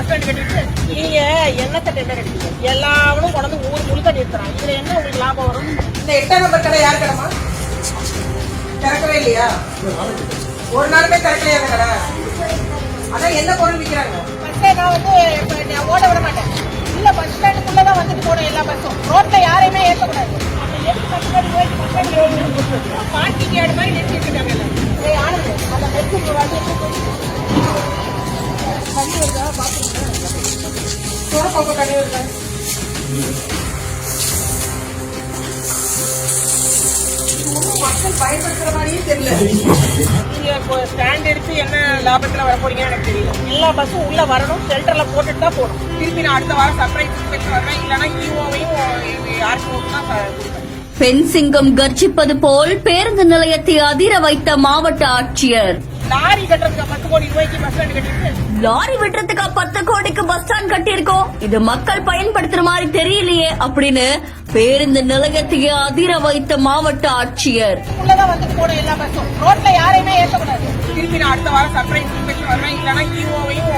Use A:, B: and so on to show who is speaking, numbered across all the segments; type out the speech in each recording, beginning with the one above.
A: Stand கட்டிட்டு நீங்க என்னத்தை டெண்டர் அடிக்கீங்க? எல்லாரும் கொண்டு ஊர் முழுக்க நிறுத்துறாங்க. இதுல என்ன உங்களுக்கு லாபம் வரும்? இந்த 8ஆம் நம்பர் கடை யார் கடைமா? திறக்கவே இல்லையா? ஒரு நாளுமே திறக்கலையா அந்த கடை? அதான் என்ன பொருள் விற்கிறாங்க? நான் ஓட விட மாட்டேன். இல்ல பஸ் ஸ்டாண்டுக்குள்ளதான் வந்துட்டு போனோம் எல்லா பஸ்ஸும். ரோட்ல யாரையுமே ஏற்றக்கூடாது. பார்க்கிங் யார்டு மாதிரி நிறுத்திட்டு இருக்காங்க. அந்த பஸ்ஸுக்கு தண்ணி வருதா பாத்துருங்க. சோழப்பா தண்ணி வருதா? மக்கள் பயன்படுத்துற மாதிரியே தெரியல. நீங்க ஸ்டாண்ட் எடுத்து என்ன லாபத்துல வர போறீங்கன்னு எனக்கு தெரியல. எல்லா பஸ்ஸும் உள்ள வரணும், ஷெல்டர்ல போட்டுட்டு தான் போகணும். திருப்பி நான் அடுத்த வாரம் சர்ப்ரைஸ் இன்ஸ்பெக்ஷன் வருவேன். இல்லைன்னா ஈஓவையும் யாருக்கும் தான் கொடுப்பேன்.
B: பெண் சிங்கம் கர்ஜிப்பது போல் பேருந்து நிலையத்தை அதிர வைத்த மாவட்ட ஆட்சியர்.
A: லாரி கட்டுறதுக்கு 10 கோடி ரூபாய்க்கு பஸ் ஸ்டாண்ட் கட்டிட்டு
B: லாரி விட்டுறதுக்கு 10 கோடிக்கு பஸ் ஸ்டாண்ட் கட்டியிருக்கோம், இது மக்கள் பயன்படுத்துற மாதிரி தெரியலையே அப்படின்னு பேருந்து நிலையத்தையே அதிர வைத்த மாவட்ட ஆட்சியர்.
A: உள்ளதான் வந்துட்டு போனோம் எல்லா பஸ்ஸும். ரோட்ல யாரையுமே ஏற்றக்கூடாது. திருப்பி நான் அடுத்த வாரம் சர்ப்ரைஸ் இன்ஸ்பெக்ஷன் வருவேன். இல்லைன்னா ஈஓவையும்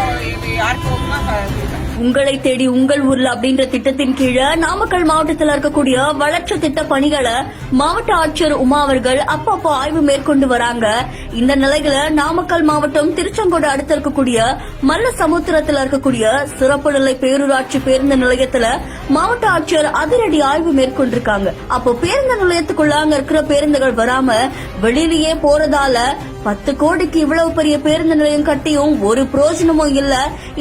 A: யாருக்கும் தான் கொடுப்பேன்.
B: உங்களை தேடி உங்கள் ஊர்ல அப்படின்ற திட்டத்தின் கீழே நாமக்கல் மாவட்டத்தில் இருக்கக்கூடிய வளர்ச்சி திட்ட பணிகளை மாவட்ட ஆட்சியர் உமா அவர்கள் அப்பப்போ ஆய்வு மேற்கொண்டு வராங்க. இந்த நிலையில நாமக்கல் மாவட்டம் திருச்செங்கோடு அடுத்து இருக்கக்கூடிய மல்ல சமுத்திரத்தில் இருக்கக்கூடிய சிறப்பு நிலை பேரூராட்சி பேருந்து நிலையத்துல மாவட்ட ஆட்சியர் அதிரடி ஆய்வு மேற்கொண்டிருக்காங்க. அப்போ பேருந்து நிலையத்துக்குள்ள அங்க இருக்கிற பேருந்துகள் வராம வெளியிலேயே போறதால 10 கோடிக்கு இவ்வளவு பெரிய பேருந்து நிலையம் கட்டியும் ஒரு பிரயோஜனமும் இல்ல.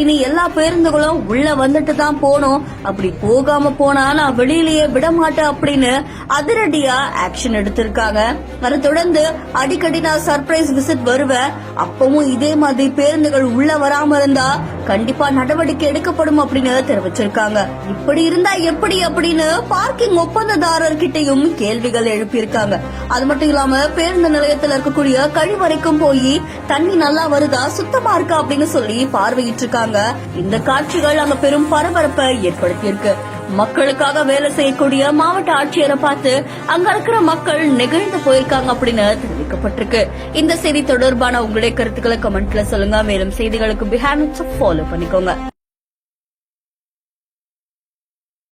B: இனி எல்லா பேருந்துகளும் உள்ள வந்துட்டு தான் போனோம், அப்படி போகாம போனா நான் வெளியிலேயே விட மாட்டேன் அப்படின்னு அதிரடியா ஆக்ஷன் எடுத்திருக்காங்க. அதை தொடர்ந்து அடிக்கடி நான் சர்ப்ரைஸ் விசிட் வருவேன், அப்பவும் இதே மாதிரி பேருந்துகள் உள்ள வராம இருந்தா கண்டிப்பா நடவடிக்கை எடுக்கப்படும் அப்படின்னு தெரிவிச்சிருக்காங்க. இப்படி இருந்தா எப்படி அப்படின்னு பார்க்கிங் ஒப்பந்ததாரர்கிட்டையும் கேள்விகள் எழுப்பியிருக்காங்க. அது மட்டும் இல்லாம பேருந்து நிலையத்தில் இருக்கக்கூடிய கழிவறைக்கும் போய் தண்ணி நல்லா வருதா, சுத்தமா இருக்கா அப்படின்னு சொல்லி பார்வையிட்டு இருக்காங்க. இந்த காட்சிகள் அங்க பெரும் பரபரப்பை ஏற்படுத்தியிருக்கு. மக்களுக்காக வேலை செய்யக்கூடிய மாவட்ட ஆட்சியரை பார்த்து அங்க இருக்கிற மக்கள் நெகிழ்ந்து போயிருக்காங்க அப்படின்னு தெரிவிக்கப்பட்டிருக்கு. இந்த செய்தி தொடர்பான உங்களுடைய கருத்துக்களை கமெண்ட்ல சொல்லுங்க. மேலும் செய்திகளுக்கு பிஹேண்ட் ஃபாலோ பண்ணிக்கோங்க.